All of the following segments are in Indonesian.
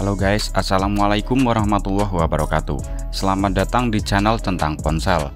Halo guys, assalamualaikum warahmatullahi wabarakatuh. Selamat datang di channel tentang ponsel.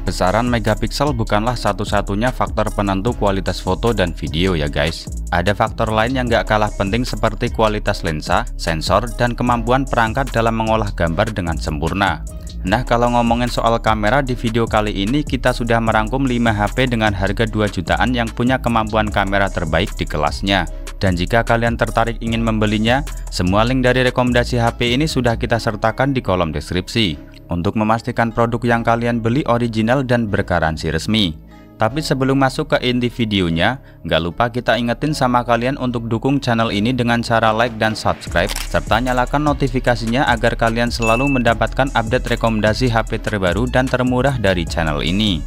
Besaran megapiksel bukanlah satu-satunya faktor penentu kualitas foto dan video ya guys. Ada faktor lain yang gak kalah penting seperti kualitas lensa, sensor, dan kemampuan perangkat dalam mengolah gambar dengan sempurna. Nah, kalau ngomongin soal kamera, di video kali ini kita sudah merangkum 5 HP dengan harga 2 jutaan yang punya kemampuan kamera terbaik di kelasnya. Dan jika kalian tertarik ingin membelinya, semua link dari rekomendasi HP ini sudah kita sertakan di kolom deskripsi untuk memastikan produk yang kalian beli original dan bergaransi resmi. Tapi sebelum masuk ke inti videonya, nggak lupa kita ingetin sama kalian untuk dukung channel ini dengan cara like dan subscribe, serta nyalakan notifikasinya agar kalian selalu mendapatkan update rekomendasi HP terbaru dan termurah dari channel ini.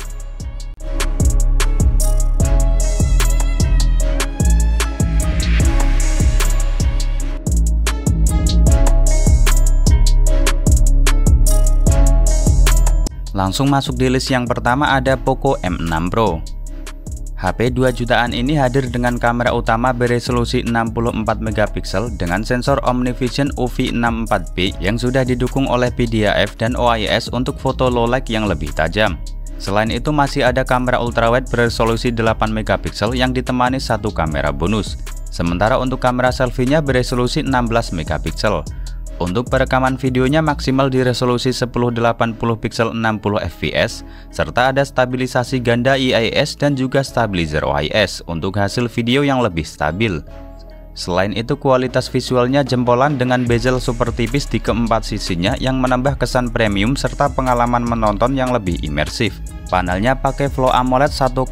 Langsung masuk di list yang pertama ada Poco M6 Pro. HP 2 jutaan ini hadir dengan kamera utama beresolusi 64 megapiksel dengan sensor OmniVision UV64B yang sudah didukung oleh PDAF dan OIS untuk foto low light yang lebih tajam. Selain itu masih ada kamera ultrawide beresolusi 8 megapiksel yang ditemani satu kamera bonus. Sementara untuk kamera selfie-nya beresolusi 16 megapiksel. Untuk perekaman videonya maksimal di resolusi 1080 pixel 60 fps, serta ada stabilisasi ganda IIS dan juga stabilizer OIS untuk hasil video yang lebih stabil. Selain itu kualitas visualnya jempolan dengan bezel super tipis di keempat sisinya yang menambah kesan premium serta pengalaman menonton yang lebih imersif. Panelnya pakai Flow AMOLED 1,07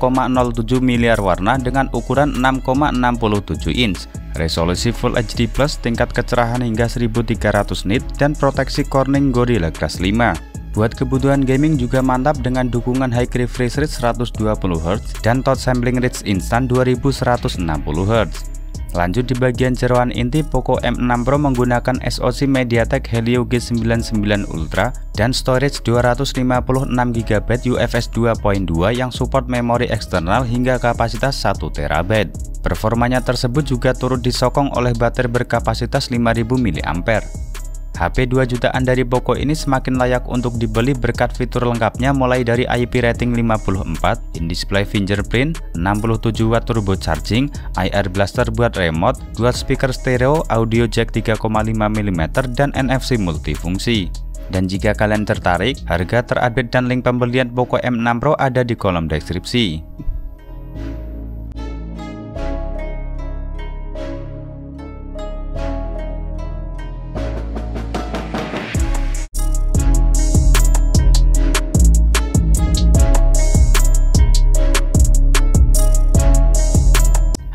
miliar warna dengan ukuran 6,67 inch. Resolusi Full HD Plus, tingkat kecerahan hingga 1300 nit, dan proteksi Corning Gorilla Glass 5. Buat kebutuhan gaming juga mantap dengan dukungan high refresh rate 120Hz dan touch sampling rate instan 2160Hz. Lanjut di bagian jeroan inti, Poco M6 Pro menggunakan SoC MediaTek Helio G99 Ultra dan storage 256GB UFS 2.2 yang support memori eksternal hingga kapasitas 1 TB. Performanya tersebut juga turut disokong oleh baterai berkapasitas 5000 mAh. HP 2 jutaan dari Poco ini semakin layak untuk dibeli berkat fitur lengkapnya mulai dari IP rating 54, in-display fingerprint, 67W turbo charging, IR blaster buat remote, dual speaker stereo, audio jack 3,5mm, dan NFC multifungsi. Dan jika kalian tertarik, harga terupdate dan link pembelian Poco M6 Pro ada di kolom deskripsi.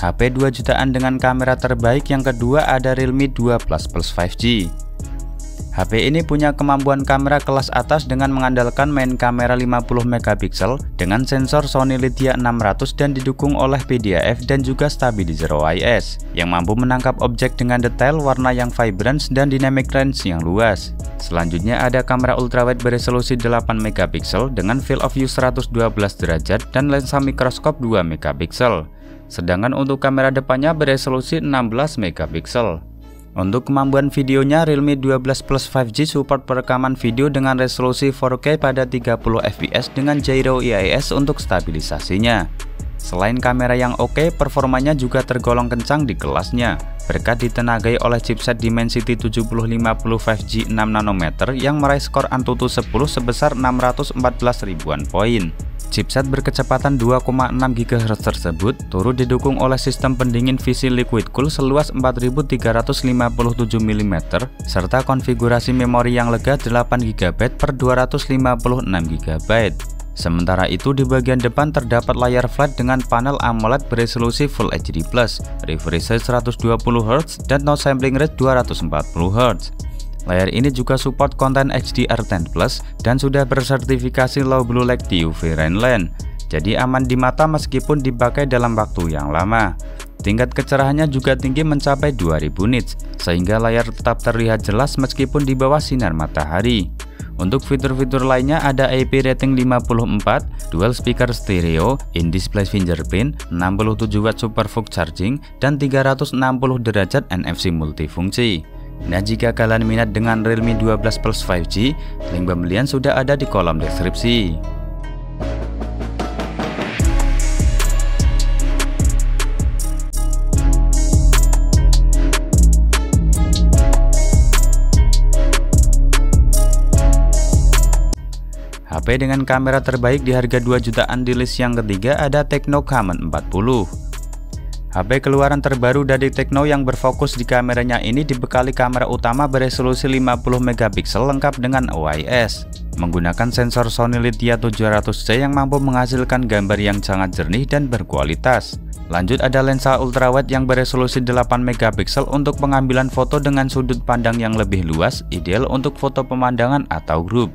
HP 2 jutaan dengan kamera terbaik yang kedua ada Realme 2 Plus 5G. HP ini punya kemampuan kamera kelas atas dengan mengandalkan main kamera 50 megapiksel dengan sensor Sony Lydia 600 dan didukung oleh PDAF dan juga stabilizer OIS yang mampu menangkap objek dengan detail, warna yang vibrant, dan dynamic range yang luas. Selanjutnya ada kamera ultrawide beresolusi 8 megapiksel dengan field of view 112 derajat dan lensa mikroskop 2 megapiksel. Sedangkan untuk kamera depannya beresolusi 16 megapiksel. Untuk kemampuan videonya, Realme 12 Plus 5G support perekaman video dengan resolusi 4K pada 30 fps dengan gyro IIS untuk stabilisasinya. Selain kamera yang oke, performanya juga tergolong kencang di kelasnya, berkat ditenagai oleh chipset Dimensity 7050 5G 6nm yang meraih skor Antutu 10 sebesar 614 ribuan poin. Chipset berkecepatan 2,6 GHz tersebut turut didukung oleh sistem pendingin VC Liquid Cool seluas 4357 mm serta konfigurasi memori yang lega 8GB per 256GB. Sementara itu di bagian depan terdapat layar flat dengan panel AMOLED beresolusi Full HD+, refresh rate 120Hz dan touch sampling rate 240Hz. Layar ini juga support konten HDR10+ dan sudah bersertifikasi Low Blue Light TUV Rainland, jadi aman di mata meskipun dipakai dalam waktu yang lama. Tingkat kecerahannya juga tinggi mencapai 2000 nits, sehingga layar tetap terlihat jelas meskipun di bawah sinar matahari. Untuk fitur-fitur lainnya ada IP rating 54, dual speaker stereo, in-display fingerprint, 67W super fast charging, dan 360 derajat NFC multifungsi. Nah, jika kalian minat dengan Realme 12 Plus 5G, link pembelian sudah ada di kolom deskripsi. HP dengan kamera terbaik di harga 2 jutaan di list yang ketiga ada Tecno Camon 40. HP keluaran terbaru dari Tecno yang berfokus di kameranya ini dibekali kamera utama beresolusi 50 megapiksel lengkap dengan OIS, menggunakan sensor Sony Lithia 700C yang mampu menghasilkan gambar yang sangat jernih dan berkualitas. Lanjut ada lensa ultrawide yang beresolusi 8 megapiksel untuk pengambilan foto dengan sudut pandang yang lebih luas, ideal untuk foto pemandangan atau grup.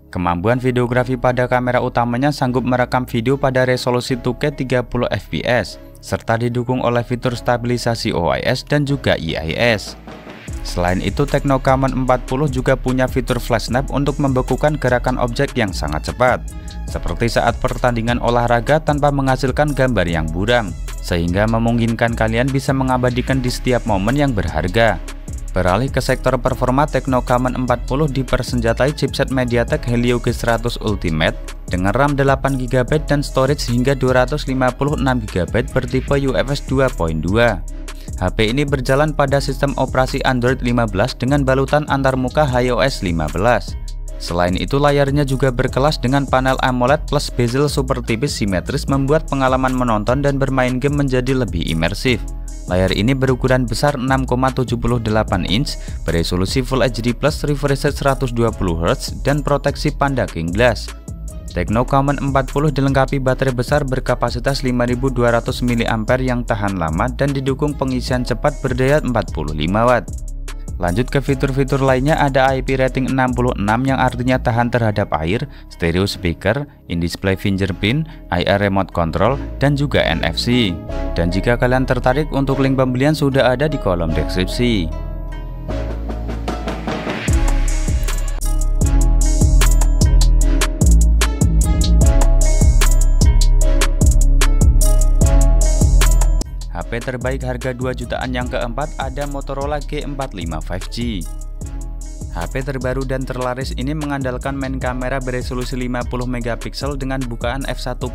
Kemampuan videografi pada kamera utamanya sanggup merekam video pada resolusi 2K 30 fps, serta didukung oleh fitur stabilisasi OIS dan juga IIS. Selain itu, Tecno Camon 40 juga punya fitur flash snap untuk membekukan gerakan objek yang sangat cepat, seperti saat pertandingan olahraga tanpa menghasilkan gambar yang buram, sehingga memungkinkan kalian bisa mengabadikan di setiap momen yang berharga. Beralih ke sektor performa, Tecno Camon 40 dipersenjatai chipset MediaTek Helio G100 Ultimate dengan RAM 8GB dan storage hingga 256GB bertipe UFS 2.2. HP ini berjalan pada sistem operasi Android 15 dengan balutan antarmuka iOS 15. Selain itu, layarnya juga berkelas dengan panel AMOLED plus bezel super tipis simetris membuat pengalaman menonton dan bermain game menjadi lebih imersif. Layar ini berukuran besar 6,78 inch, beresolusi Full HD+, refresh rate 120Hz, dan proteksi Panda King Glass. Tecno Camon 40 dilengkapi baterai besar berkapasitas 5200 mAh yang tahan lama dan didukung pengisian cepat berdaya 45 Watt. Lanjut ke fitur-fitur lainnya, ada IP rating 66 yang artinya tahan terhadap air, stereo speaker, in-display fingerprint, IR remote control, dan juga NFC. Dan jika kalian tertarik, untuk link pembelian sudah ada di kolom deskripsi. HP terbaik harga 2 jutaan yang keempat ada Motorola G45 5G. HP terbaru dan terlaris ini mengandalkan main kamera beresolusi 50 megapiksel dengan bukaan f1.8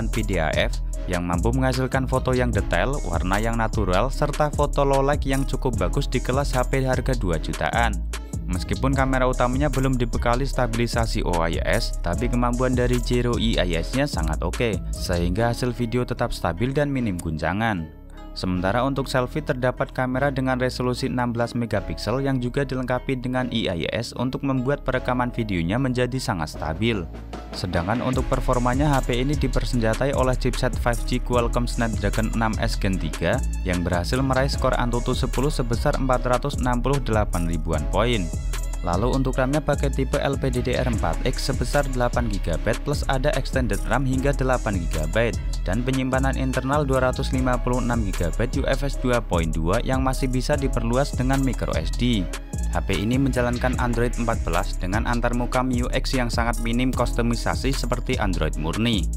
PDAF yang mampu menghasilkan foto yang detail, warna yang natural, serta foto low light yang cukup bagus di kelas HP harga 2 jutaan. Meskipun kamera utamanya belum dibekali stabilisasi OIS, tapi kemampuan dari Gyro IIS-nya sangat oke, sehingga hasil video tetap stabil dan minim guncangan. Sementara untuk selfie terdapat kamera dengan resolusi 16 megapiksel yang juga dilengkapi dengan IIS untuk membuat perekaman videonya menjadi sangat stabil. Sedangkan untuk performanya, HP ini dipersenjatai oleh chipset 5G Qualcomm Snapdragon 6S Gen 3 yang berhasil meraih skor Antutu 10 sebesar 468 ribuan poin. Lalu untuk RAM-nya pakai tipe LPDDR4X sebesar 8GB plus ada extended RAM hingga 8GB dan penyimpanan internal 256GB UFS 2.2 yang masih bisa diperluas dengan microSD. HP ini menjalankan Android 14 dengan antarmuka MIUX yang sangat minim kustomisasi seperti Android murni.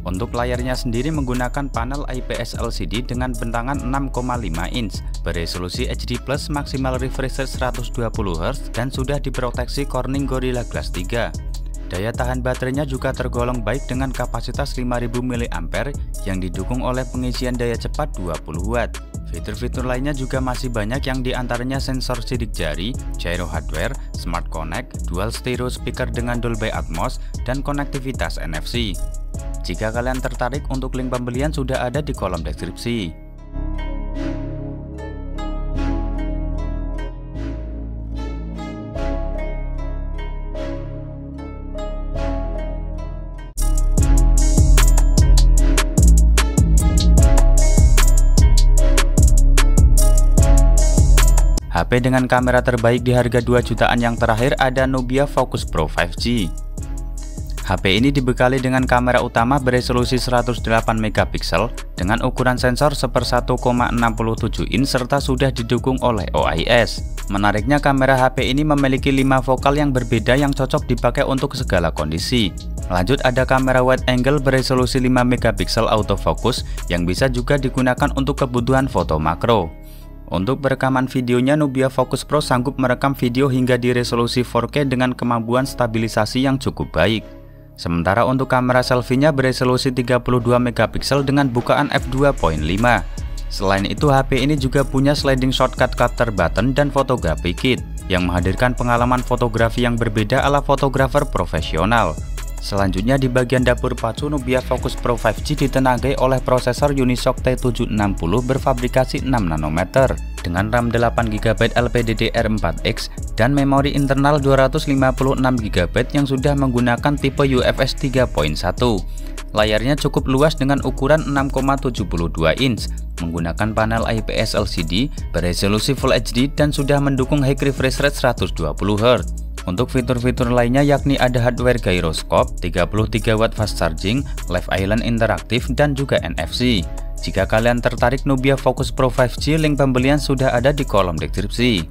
Untuk layarnya sendiri menggunakan panel IPS LCD dengan bentangan 6,5 inch, beresolusi HD+, maksimal refresh rate 120Hz dan sudah diproteksi Corning Gorilla Glass 3. Daya tahan baterainya juga tergolong baik dengan kapasitas 5000 mAh yang didukung oleh pengisian daya cepat 20 Watt. Fitur-fitur lainnya juga masih banyak yang diantaranya sensor sidik jari, gyro hardware, smart connect, dual stereo speaker dengan Dolby Atmos, dan konektivitas NFC. Jika kalian tertarik, untuk link pembelian sudah ada di kolom deskripsi. HP dengan kamera terbaik di harga 2 jutaan yang terakhir ada Nubia Focus Pro 5G. HP ini dibekali dengan kamera utama beresolusi 108 megapiksel dengan ukuran sensor 1/1,67 inch serta sudah didukung oleh OIS. Menariknya, kamera HP ini memiliki 5 vokal yang berbeda yang cocok dipakai untuk segala kondisi. Lanjut ada kamera wide angle beresolusi 5 megapiksel autofocus yang bisa juga digunakan untuk kebutuhan foto makro. Untuk perekaman videonya, Nubia Focus Pro sanggup merekam video hingga di resolusi 4K dengan kemampuan stabilisasi yang cukup baik. Sementara untuk kamera selfie-nya beresolusi 32 megapiksel dengan bukaan f2.5. Selain itu, HP ini juga punya sliding shortcut cutter button dan photography kit yang menghadirkan pengalaman fotografi yang berbeda ala fotografer profesional. Selanjutnya di bagian dapur pacu, Nubia Focus Pro 5G ditenagai oleh prosesor Unisoc T760 berfabrikasi 6 nanometer dengan RAM 8GB LPDDR4X dan memori internal 256GB yang sudah menggunakan tipe UFS 3.1. Layarnya cukup luas dengan ukuran 6,72 inch, menggunakan panel IPS LCD beresolusi Full HD dan sudah mendukung high refresh rate 120Hz. Untuk fitur-fitur lainnya yakni ada hardware gyroscope, 33 watt fast charging, Live Island interaktif, dan juga NFC. Jika kalian tertarik Nubia Focus Pro 5G, link pembelian sudah ada di kolom deskripsi.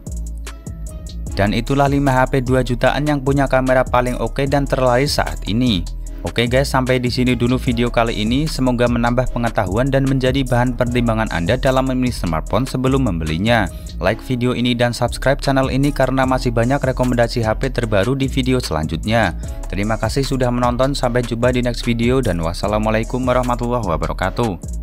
Dan itulah 5 HP 2 jutaan yang punya kamera paling oke dan terlaris saat ini. Oke guys, sampai di sini dulu video kali ini. Semoga menambah pengetahuan dan menjadi bahan pertimbangan Anda dalam memilih smartphone sebelum membelinya. Like video ini dan subscribe channel ini karena masih banyak rekomendasi HP terbaru di video selanjutnya. Terima kasih sudah menonton, sampai jumpa di next video dan wassalamualaikum warahmatullahi wabarakatuh.